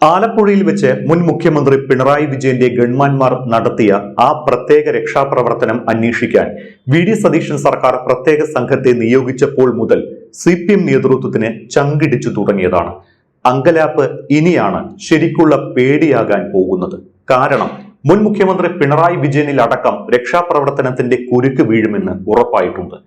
ആലപ്പുഴയിൽ വെച്ച് മുൻ മുഖ്യമന്ത്രി പിണറായി വിജയന്റെ ഗൺമാന്മാർ നടത്തിയ ആ പ്രത്യേക രക്ഷാപ്രവർത്തനം അന്വേഷിക്കാൻ വി.ഡി. സതീശൻ സർക്കാർ പ്രത്യേക സംഘത്തെ നിയോഗിച്ചപ്പോൾ മുതൽ CPM നേതൃത്വത്തിന് ചങ്കിടിച്ചു തുടങ്ങിയതാണ്. അങ്കലാപ്പ് ഇനിയാണ് ശരിക്കുള്ള പേടിയാകാൻ പോകുന്നത്. കാരണം മുൻ മുഖ്യമന്ത്രി പിണറായി വിജയനിൽ അടക്കം രക്ഷാപ്രവർത്തനത്തിന്റെ കുരുക്ക് വീഴുമെന്ന് ഉറപ്പായിട്ടുണ്ട്.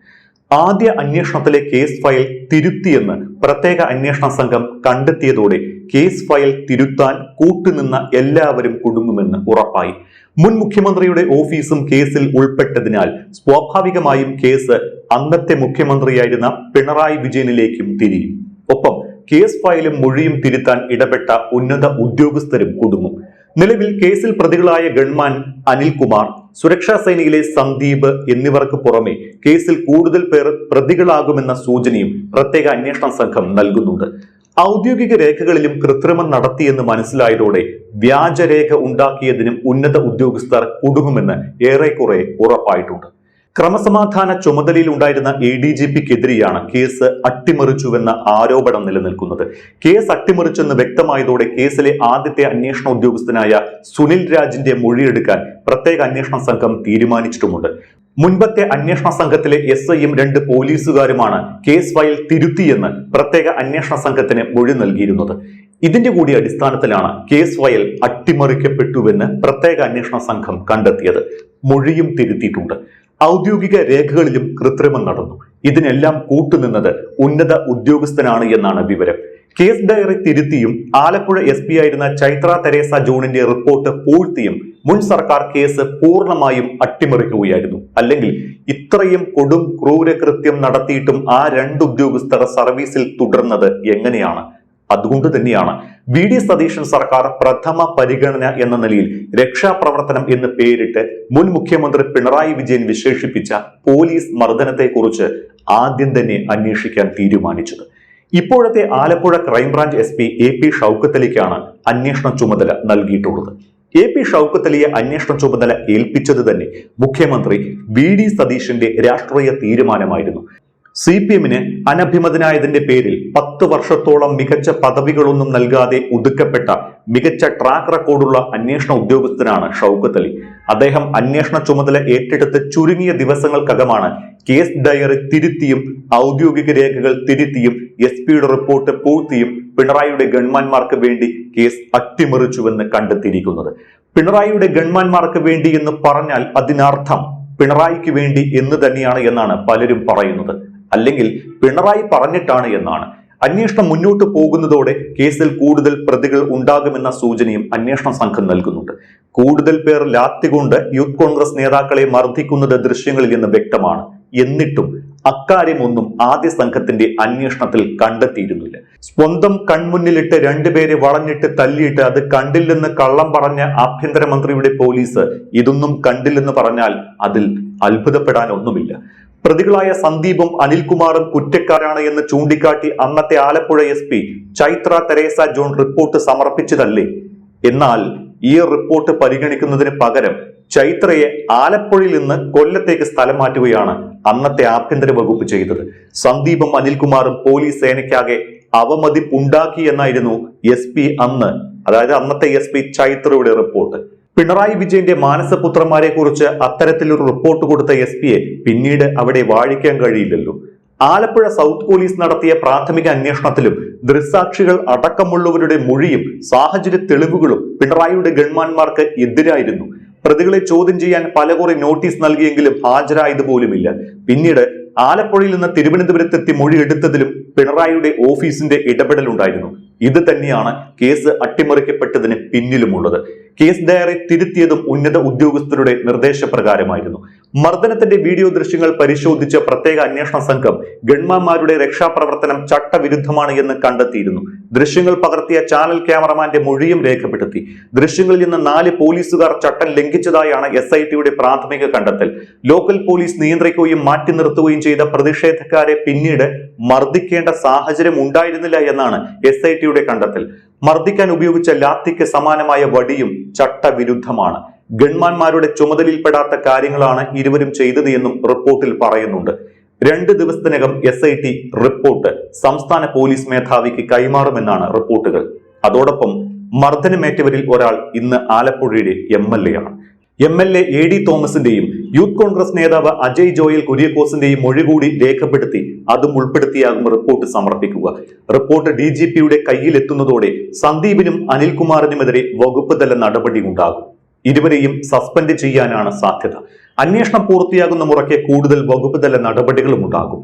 ആദ്യ അന്വേഷണത്തിലെ കേസ് ഫയൽ തിരുത്തിയെന്ന് പ്രത്യേക അന്വേഷണ സംഘം കണ്ടെത്തിയതോടെ കേസ് ഫയൽ തിരുത്താൻ കൂട്ടുനിന്ന എല്ലാവരും കുടുങ്ങുമെന്ന് ഉറപ്പായി. മുൻ മുഖ്യമന്ത്രിയുടെ ഓഫീസും കേസിൽ ഉൾപ്പെട്ടതിനാൽ സ്വാഭാവികമായും കേസ് അന്നത്തെ മുഖ്യമന്ത്രിയായിരുന്ന പിണറായി വിജയനിലേക്കും തിരിയും. ഒപ്പം കേസ് ഫയലും മൊഴിയും തിരുത്താൻ ഇടപെട്ട ഉന്നത ഉദ്യോഗസ്ഥരും കുടുങ്ങും. നിലവിൽ കേസിൽ പ്രതികളായ ഗൺമാൻ അനിൽകുമാർ, സുരക്ഷാ സേനയിലെ സന്ദീപ് എന്നിവർക്ക് പുറമെ കേസിൽ കൂടുതൽ പേർ പ്രതികളാകുമെന്ന സൂചനയും പ്രത്യേക അന്വേഷണ സംഘം നൽകുന്നുണ്ട്. ഔദ്യോഗിക രേഖകളിലും കൃത്രിമം നടത്തിയെന്ന് മനസ്സിലായതോടെ വ്യാജരേഖ ഉണ്ടാക്കിയതിനും ഉന്നത ഉദ്യോഗസ്ഥർ കുടുങ്ങുമെന്ന് ഏറെക്കുറെ ഉറപ്പായിട്ടുണ്ട്. ക്രമസമാധാന ചുമതലയിൽ ഉണ്ടായിരുന്ന ADGPക്കെതിരെയാണ് കേസ് അട്ടിമറിച്ചുവെന്ന ആരോപണം നിലനിൽക്കുന്നത്. കേസ് അട്ടിമറിച്ചെന്ന് വ്യക്തമായതോടെ കേസിലെ ആദ്യത്തെ അന്വേഷണ ഉദ്യോഗസ്ഥനായ സുനിൽ രാജിന്റെ മൊഴിയെടുക്കാൻ പ്രത്യേക അന്വേഷണ സംഘം തീരുമാനിച്ചിട്ടുമുണ്ട്. മുൻപത്തെ അന്വേഷണ സംഘത്തിലെ SIയും 2 പോലീസുകാരുമാണ് കേസ് ഫയൽ തിരുത്തിയെന്ന് പ്രത്യേക അന്വേഷണ സംഘത്തിന് മൊഴി നൽകിയിരുന്നത്. ഇതിന്റെ കൂടി അടിസ്ഥാനത്തിലാണ് കേസ് ഫയൽ അട്ടിമറിക്കപ്പെട്ടുവെന്ന് പ്രത്യേക അന്വേഷണ സംഘം കണ്ടെത്തിയത്. മൊഴിയും തിരുത്തിയിട്ടുണ്ട്. ഔദ്യോഗിക രേഖകളിലും കൃത്രിമം നടന്നു. ഇതിനെല്ലാം കൂട്ടുനിന്നത് ഉന്നത ഉദ്യോഗസ്ഥനാണ് എന്നാണ് വിവരം. കേസ് ഡയറി തിരുത്തിയും ആലപ്പുഴ SP ആയിരുന്ന ചൈത്ര തെരേസ ജോണിന്റെ റിപ്പോർട്ട് പൂഴ്ത്തിയും മുൻ സർക്കാർ കേസ് പൂർണ്ണമായും അട്ടിമറിക്കുകയായിരുന്നു. അല്ലെങ്കിൽ ഇത്രയും കൊടും ക്രൂരകൃത്യം നടത്തിയിട്ടും ആ 2 ഉദ്യോഗസ്ഥർ സർവീസിൽ തുടർന്നത് എങ്ങനെയാണ്? അതുകൊണ്ട് തന്നെയാണ് വി.ഡി. സതീശൻ സർക്കാർ പ്രഥമ പരിഗണന എന്ന നിലയിൽ രക്ഷാപ്രവർത്തനം എന്ന് പേരിട്ട് മുൻ മുഖ്യമന്ത്രി പിണറായി വിജയൻ വിശേഷിപ്പിച്ച പോലീസ് മർദ്ദനത്തെക്കുറിച്ച് ആദ്യം തന്നെ അന്വേഷിക്കാൻ തീരുമാനിച്ചത്. ഇപ്പോഴത്തെ Alappuzha crime branch SP AP Shoukath അലിക്കാണ് അന്വേഷണ ചുമതല നൽകിയിട്ടുള്ളത്. AP ഷൗക്കത്ത് അലിയെ അന്വേഷണ ചുമതല ഏൽപ്പിച്ചത് തന്നെ മുഖ്യമന്ത്രി വി.ഡി. സതീശന്റെ രാഷ്ട്രീയ തീരുമാനമായിരുന്നു. CPMന് അനഭിമതനായതിന്റെ പേരിൽ 10 വർഷത്തോളം മികച്ച പദവികളൊന്നും നൽകാതെ ഒതുക്കപ്പെട്ട മികച്ച ട്രാക്ക് റെക്കോർഡുള്ള അന്വേഷണ ഉദ്യോഗസ്ഥനാണ് ഷൗക്കത്ത് അലി. അദ്ദേഹം അന്വേഷണ ചുമതല ഏറ്റെടുത്ത് ചുരുങ്ങിയ ദിവസങ്ങൾക്കകമാണ് കേസ് ഡയറി തിരുത്തിയും ഔദ്യോഗിക രേഖകൾ തിരുത്തിയും SP-യുടെ റിപ്പോർട്ട് പൂഴ്ത്തിയും പിണറായിയുടെ ഗൺമാന്മാർക്ക് വേണ്ടി കേസ് അട്ടിമറിച്ചുവെന്ന് കണ്ടെത്തിയിരിക്കുന്നത്. പിണറായിയുടെ ഗൺമാന്മാർക്ക് വേണ്ടി എന്ന് പറഞ്ഞാൽ അതിനർത്ഥം പിണറായിക്ക് വേണ്ടി എന്ന് തന്നെയാണ് എന്നാണ് പലരും പറയുന്നത്. അല്ലെങ്കിൽ പിണറായി പറഞ്ഞിട്ടാണ് എന്നാണ്. അന്വേഷണം മുന്നോട്ട് പോകുന്നതോടെ കേസിൽ കൂടുതൽ പ്രതികൾ ഉണ്ടാകുമെന്ന സൂചനയും അന്വേഷണ സംഘം നൽകുന്നുണ്ട്. കൂടുതൽ പേർ ലാത്തികൊണ്ട് യൂത്ത് കോൺഗ്രസ് നേതാക്കളെ മർദ്ദിക്കുന്നത് ദൃശ്യങ്ങളിൽ നിന്ന് വ്യക്തമാണ്. എന്നിട്ടും അക്കാര്യമൊന്നും ആദ്യ സംഘത്തിന്റെ അന്വേഷണത്തിൽ കണ്ടെത്തിയിരുന്നില്ല. സ്വന്തം കൺമുന്നിലിട്ട് 2 പേരെ വളഞ്ഞിട്ട് തല്ലിയിട്ട് അത് കണ്ടില്ലെന്ന് കള്ളം പറഞ്ഞ ആഭ്യന്തരമന്ത്രിയുടെ പോലീസ് ഇതൊന്നും കണ്ടില്ലെന്ന് പറഞ്ഞാൽ അതിൽ അത്ഭുതപ്പെടാനൊന്നുമില്ല. പ്രതികളായ സന്ദീപും അനിൽകുമാറും കുറ്റക്കാരാണ് എന്ന് ചൂണ്ടിക്കാട്ടി അന്നത്തെ ആലപ്പുഴ SP ചൈത്ര തെരേസ ജോൺ റിപ്പോർട്ട് സമർപ്പിച്ചതല്ലേ? എന്നാൽ ഈ റിപ്പോർട്ട് പരിഗണിക്കുന്നതിന് പകരം ചൈത്രയെ ആലപ്പുഴയിൽ നിന്ന് കൊല്ലത്തേക്ക് സ്ഥലം മാറ്റുകയാണ് അന്നത്തെ ആഭ്യന്തര വകുപ്പ് ചെയ്തത്. സന്ദീപും അനിൽകുമാറും പോലീസ് സേനയ്ക്കാകെ അവമതിപ്പുണ്ടാക്കി എന്നായിരുന്നു SP അന്ന്, അതായത് അന്നത്തെ SP ചൈത്രയുടെ റിപ്പോർട്ട്. പിണറായി വിജയന്റെ മാനസപുത്രന്മാരെ കുറിച്ച് അത്തരത്തിലൊരു റിപ്പോർട്ട് കൊടുത്ത SP-യെ പിന്നീട് അവിടെ വാഴിക്കാൻ കഴിയില്ലല്ലോ. ആലപ്പുഴ സൗത്ത് പോലീസ് നടത്തിയ പ്രാഥമിക അന്വേഷണത്തിലും ദൃക്സാക്ഷികൾ അടക്കമുള്ളവരുടെ മൊഴിയും സാഹചര്യ തെളിവുകളും പിണറായിയുടെ ഗൺമാന്മാർക്ക് എതിരായിരുന്നു. പ്രതികളെ ചോദ്യം ചെയ്യാൻ പലകുറി നോട്ടീസ് നൽകിയെങ്കിലും ഹാജരായതുപോലുമില്ല. പിന്നീട് ആലപ്പുഴയിൽ നിന്ന് തിരുവനന്തപുരത്തെത്തി മൊഴി എടുത്തതിലും പിണറായിയുടെ ഓഫീസിന്റെ ഇടപെടലുണ്ടായിരുന്നു. ഇത് തന്നെയാണ് കേസ് അട്ടിമറിക്കപ്പെട്ടതിന് പിന്നിലുമുള്ളത്. കേസ് ഡയറി തിരുത്തിയതും ഉന്നത ഉദ്യോഗസ്ഥരുടെ നിർദ്ദേശപ്രകാരമായിരുന്നു. മർദ്ദനത്തിന്റെ വീഡിയോ ദൃശ്യങ്ങൾ പരിശോധിച്ച പ്രത്യേക അന്വേഷണ സംഘം ഗൺമാന്മാരുടെ രക്ഷാപ്രവർത്തനം ചട്ടവിരുദ്ധമാണ് എന്ന് കണ്ടെത്തിയിരുന്നു. ദൃശ്യങ്ങൾ പകർത്തിയ ചാനൽ ക്യാമറമാന്റെ മൊഴിയും രേഖപ്പെടുത്തി. ദൃശ്യങ്ങളിൽ നിന്ന് 4 പോലീസുകാർ ചട്ടം ലംഘിച്ചതായാണ് SITയുടെ പ്രാഥമിക കണ്ടെത്തൽ. ലോക്കൽ പോലീസ് നിയന്ത്രിക്കുകയും മാറ്റി നിർത്തുകയും ചെയ്ത പ്രതിഷേധക്കാരെ പിന്നീട് മർദ്ദിക്കേണ്ട സാഹചര്യം ഉണ്ടായിരുന്നില്ല എന്നാണ് SITയുടെ കണ്ടെത്തൽ. മർദ്ദിക്കാൻ ഉപയോഗിച്ച ലാത്തിക്ക് സമാനമായ വടിയും ചട്ടവിരുദ്ധമാണ്. ഗൺമാന്മാരുടെ ചുമതലയിൽപ്പെടാത്ത കാര്യങ്ങളാണ് ഇരുവരും ചെയ്തത് എന്നും റിപ്പോർട്ടിൽ പറയുന്നുണ്ട്. 2 ദിവസത്തിനകം SIT റിപ്പോർട്ട് സംസ്ഥാന പോലീസ് മേധാവിക്ക് കൈമാറുമെന്നാണ് റിപ്പോർട്ടുകൾ. അതോടൊപ്പം മർദ്ദനമേറ്റവരിൽ ഒരാൾ ഇന്ന് ആലപ്പുഴയുടെ MLA ആണ്. MLA AD തോമസിന്റെയും യൂത്ത് കോൺഗ്രസ് നേതാവ് അജയ് ജോയൽ കുര്യക്കോസിന്റെയും മൊഴി കൂടി രേഖപ്പെടുത്തി അതും ഉൾപ്പെടുത്തിയാകും റിപ്പോർട്ട് സമർപ്പിക്കുക. റിപ്പോർട്ട് DGPയുടെ കയ്യിലെത്തുന്നതോടെ സന്ദീപിനും അനിൽകുമാറിനുമെതിരെ വകുപ്പ് തല നടപടി ഉണ്ടാകും. ഇരുവരെയും സസ്പെൻഡ് ചെയ്യാനാണ് സാധ്യത. അന്വേഷണം പൂർത്തിയാകുന്ന മുറയ്ക്ക് കൂടുതൽ വകുപ്പ് തല നടപടികളും ഉണ്ടാകും.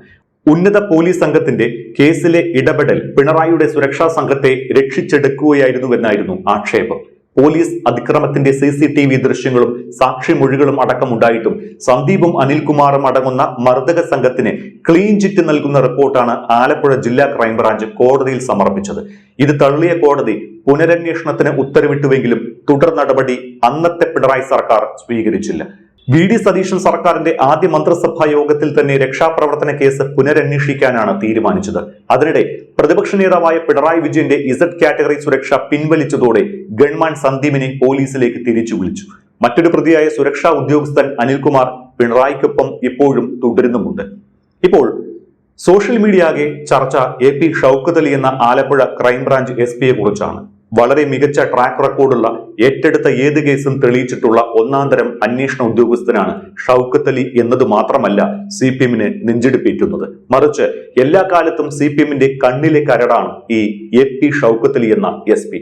ഉന്നത പോലീസ് സംഘത്തിന്റെ കേസിലെ ഇടപെടൽ പിണറായിയുടെ സുരക്ഷാ സംഘത്തെ രക്ഷിച്ചെടുക്കുകയായിരുന്നുവെന്നായിരുന്നു ആക്ഷേപം. പോലീസ് അതിക്രമത്തിന്റെ CCTV ദൃശ്യങ്ങളും സാക്ഷിമൊഴികളും അടക്കമുണ്ടായിട്ടും സന്ദീപും അനിൽകുമാറും അടങ്ങുന്ന മർദ്ദക സംഘത്തിന് ക്ലീൻ ചിറ്റ് നൽകുന്ന റിപ്പോർട്ടാണ് ആലപ്പുഴ ജില്ലാ ക്രൈംബ്രാഞ്ച് കോടതിയിൽ സമർപ്പിച്ചത്. ഇത് തള്ളിയ കോടതി പുനരന്വേഷണത്തിന് ഉത്തരവിട്ടുവെങ്കിലും തുടർ നടപടി അന്നത്തെ പിണറായി സർക്കാർ സ്വീകരിച്ചില്ല. VD സതീശൻ സർക്കാരിന്റെ ആദ്യ മന്ത്രിസഭാ യോഗത്തിൽ തന്നെ രക്ഷാപ്രവർത്തന കേസ് പുനരന്വേഷിക്കാനാണ് തീരുമാനിച്ചത്. അതിനിടെ പ്രതിപക്ഷ നേതാവായ പിണറായി വിജയന്റെ Z കാറ്റഗറി സുരക്ഷ പിൻവലിച്ചതോടെ ഗൺമാൻ സന്ദീപിനെ പോലീസിലേക്ക് തിരിച്ചു വിളിച്ചു. മറ്റൊരു പ്രതിയായ സുരക്ഷാ ഉദ്യോഗസ്ഥൻ അനിൽകുമാർ പിണറായിക്കൊപ്പം ഇപ്പോഴും തുടരുന്നുമുണ്ട്. ഇപ്പോൾ സോഷ്യൽ മീഡിയ ആകെ ചർച്ച AP ഷൗക്കത്ത് അലി എന്ന ആലപ്പുഴ ക്രൈംബ്രാഞ്ച് SP കുറിച്ചാണ്. വളരെ മികച്ച ട്രാക്ക് റെക്കോർഡുള്ള ഏറ്റെടുത്ത ഏത് കേസും തെളിയിച്ചിട്ടുള്ള ഒന്നാന്തരം അന്വേഷണ ഉദ്യോഗസ്ഥനാണ് ഷൗക്കത്ത് അലി എന്നത് മാത്രമല്ല CPMന് നെഞ്ചെടുപ്പേറ്റുന്നത്. മറിച്ച് എല്ലാ കാലത്തും CPMന്റെ കണ്ണിലെ കരടാണ് ഈ AP ഷൗക്കത്ത് അലി എന്ന SP.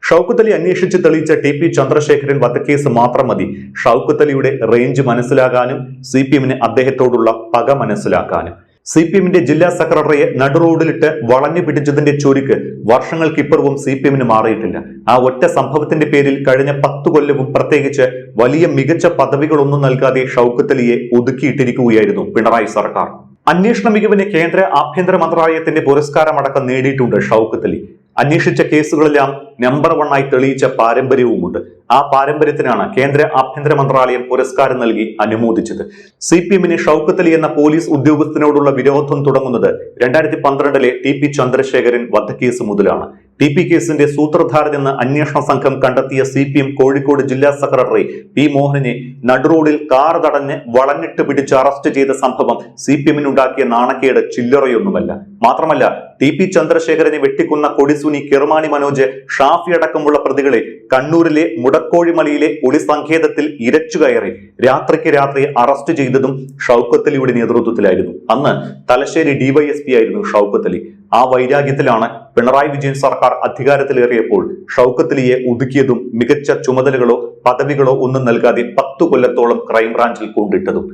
ഷൗക്കത്ത് അലി അന്വേഷിച്ച് തെളിയിച്ച TP ചന്ദ്രശേഖരൻ വധക്കേസ് മാത്രം മതി ഷൗക്കത്ത് അലിയുടെ റേഞ്ച് മനസ്സിലാക്കാനും CPMന് അദ്ദേഹത്തോടുള്ള പക മനസ്സിലാക്കാനും. CPMന്റെ ജില്ലാ സെക്രട്ടറിയെ നടുറോഡിലിട്ട് വളഞ്ഞു പിടിച്ചതിന്റെ ചൊരുക്ക് വർഷങ്ങൾക്കിപ്പുറവും CPMന് മാറിയിട്ടില്ല. ആ ഒറ്റ സംഭവത്തിന്റെ പേരിൽ കഴിഞ്ഞ 10 കൊല്ലവും പ്രത്യേകിച്ച് വലിയ മികച്ച പദവികളൊന്നും നൽകാതെ ഷൗക്കത്ത് അലിയെ ഒതുക്കിയിട്ടിരിക്കുകയായിരുന്നു പിണറായി സർക്കാർ. അന്വേഷണ മികവിന് കേന്ദ്ര ആഭ്യന്തര മന്ത്രാലയത്തിന്റെ പുരസ്കാരമടക്കം നേടിയിട്ടുണ്ട് ഷൗക്കത്ത് അലി. അന്വേഷിച്ച കേസുകളെല്ലാം നമ്പർ 1 ആയി തെളിയിച്ച പാരമ്പര്യവുമുണ്ട്. ആ പാരമ്പര്യത്തിനാണ് കേന്ദ്ര ആഭ്യന്തര മന്ത്രാലയം പുരസ്കാരം നൽകി അനുമോദിച്ചത്. CPMന് ഷൗക്കത്ത് അലി എന്ന പോലീസ് ഉദ്യോഗസ്ഥനോടുള്ള വിരോധം തുടങ്ങുന്നത് 2012 TP ചന്ദ്രശേഖരൻ വധക്കേസ് മുതലാണ്. TP കേസിന്റെ സൂത്രധാരനെന്ന് അന്വേഷണ സംഘം കണ്ടെത്തിയ CPM കോഴിക്കോട് ജില്ലാ സെക്രട്ടറി P മോഹനനെ നടുറോഡിൽ കാർ തടഞ്ഞ് വളഞ്ഞിട്ട് പിടിച്ച് അറസ്റ്റ് ചെയ്ത സംഭവം CPMനുണ്ടാക്കിയ നാണക്കേട് ചില്ലറയൊന്നുമല്ല. മാത്രമല്ല TP ചന്ദ്രശേഖരനെ വെട്ടിക്കുന്ന കൊടിസുനി, കിർമാണി മനോജ്, ഷാഫി അടക്കമുള്ള പ്രതികളെ കണ്ണൂരിലെ മുടക്കോഴിമലയിലെ ഒളിസങ്കേതത്തിൽ ഇരച്ചുകയറി രാത്രിക്ക് രാത്രി അറസ്റ്റ് ചെയ്തതും ഷൗക്കത്ത് അലിയുടെ നേതൃത്വത്തിലായിരുന്നു. അന്ന് തലശ്ശേരി DYSP ആയിരുന്നു ഷൗക്കത്ത് അലി. ആ വൈരാഗ്യത്തിലാണ് പിണറായി വിജയൻ സർക്കാർ അധികാരത്തിലേറിയപ്പോൾ ഷൗക്കത്ത് അലിയെ ഒതുക്കിയതും മികച്ച ചുമതലകളോ പദവികളോ ഒന്നും നൽകാതെ 10 കൊല്ലത്തോളം ക്രൈംബ്രാഞ്ചിൽ കൊണ്ടിട്ടതും.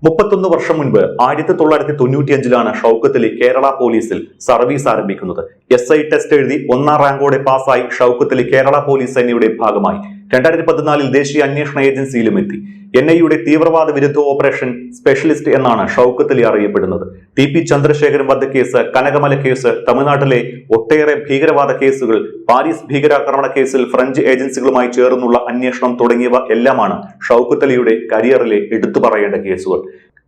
31 വർഷം മുൻപ് 1995 ഷൗക്കത്ത് അലി കേരള പോലീസിൽ സർവീസ് ആരംഭിക്കുന്നത്. SI ടെസ്റ്റ് എഴുതി 1ാം റാങ്കോടെ പാസ്സായി ഷൗക്കത്ത് അലി കേരള പോലീസ് സേനയുടെ ഭാഗമായി 2014 ദേശീയ അന്വേഷണ ഏജൻസിയിലും എത്തി. NIയുടെ തീവ്രവാദ വിരുദ്ധ ഓപ്പറേഷൻ സ്പെഷ്യലിസ്റ്റ് എന്നാണ് ഷൗക്കത്ത് അലി അറിയപ്പെടുന്നത്. TP ചന്ദ്രശേഖരൻ വധക്കേസ്, കനകമല കേസ്, തമിഴ്നാട്ടിലെ ഒട്ടേറെ ഭീകരവാദ കേസുകൾ, പാരീസ് ഭീകരാക്രമണ കേസിൽ ഫ്രഞ്ച് ഏജൻസികളുമായി ചേർന്നുള്ള അന്വേഷണം തുടങ്ങിയവ എല്ലാമാണ് ഷൗക്കത്ത് അലിയുടെ കരിയറിലെ എടുത്തു പറയേണ്ട കേസുകൾ.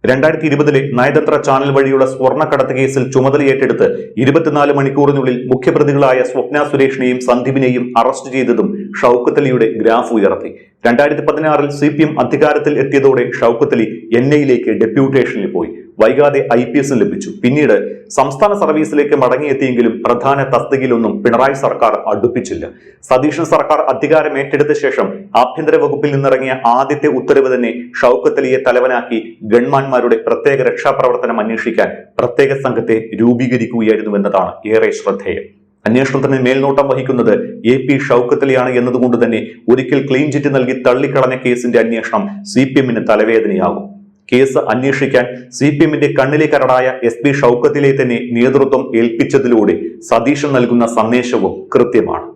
2020 നയതന്ത്ര ചാനൽ വഴിയുള്ള സ്വർണ്ണക്കടത്ത് കേസിൽ ചുമതലയേറ്റെടുത്ത് 24 മണിക്കൂറിനുള്ളിൽ മുഖ്യപ്രതികളായ സ്വപ്ന സുരേഷിനെയും സന്ദീപിനെയും അറസ്റ്റ് ചെയ്തതും ഷൗക്കത്ത് അലിയുടെ ഗ്രാഫ് ഉയർത്തി. 2016 CPM അധികാരത്തിൽ എത്തിയതോടെ ഷൗക്കത്ത് അലി NIയിലേക്ക് ഡെപ്യൂട്ടേഷനിൽ പോയി. വൈകാതെ IPS ലഭിച്ചു. പിന്നീട് സംസ്ഥാന സർവീസിലേക്ക് മടങ്ങിയെത്തിയെങ്കിലും പ്രധാന തസ്തികയിലൊന്നും പിണറായി സർക്കാർ അടുപ്പിച്ചില്ല. സതീശൻ സർക്കാർ അധികാരം ഏറ്റെടുത്ത ശേഷം ആഭ്യന്തര വകുപ്പിൽ നിന്നിറങ്ങിയ ആദ്യത്തെ ഉത്തരവ് തന്നെ ഷൗക്കത്ത് അലിയെ തലവനാക്കി ഗൺമാന്മാരുടെ പ്രത്യേക രക്ഷാപ്രവർത്തനം അന്വേഷിക്കാൻ പ്രത്യേക സംഘത്തെ രൂപീകരിക്കുകയായിരുന്നുവെന്നതാണ് ഏറെ ശ്രദ്ധേയം. അന്വേഷണത്തിന് മേൽനോട്ടം വഹിക്കുന്നത് AP ഷൗക്കത്ത് അലിയാണ് എന്നതുകൊണ്ട് തന്നെ ഒരിക്കൽ ക്ലീൻ ചിറ്റ് നൽകി തള്ളിക്കളഞ്ഞ കേസിന്റെ അന്വേഷണം CPMന് തലവേദനയാകും. കേസ് അന്വേഷിക്കാൻ CPMന്റെ കണ്ണിലെ കരടായ SP ഷൗക്കത്ത് അലിയെ തന്നെ നേതൃത്വം ഏൽപ്പിച്ചതിലൂടെ സതീശൻ നൽകുന്ന സന്ദേശവും കൃത്യമാണ്.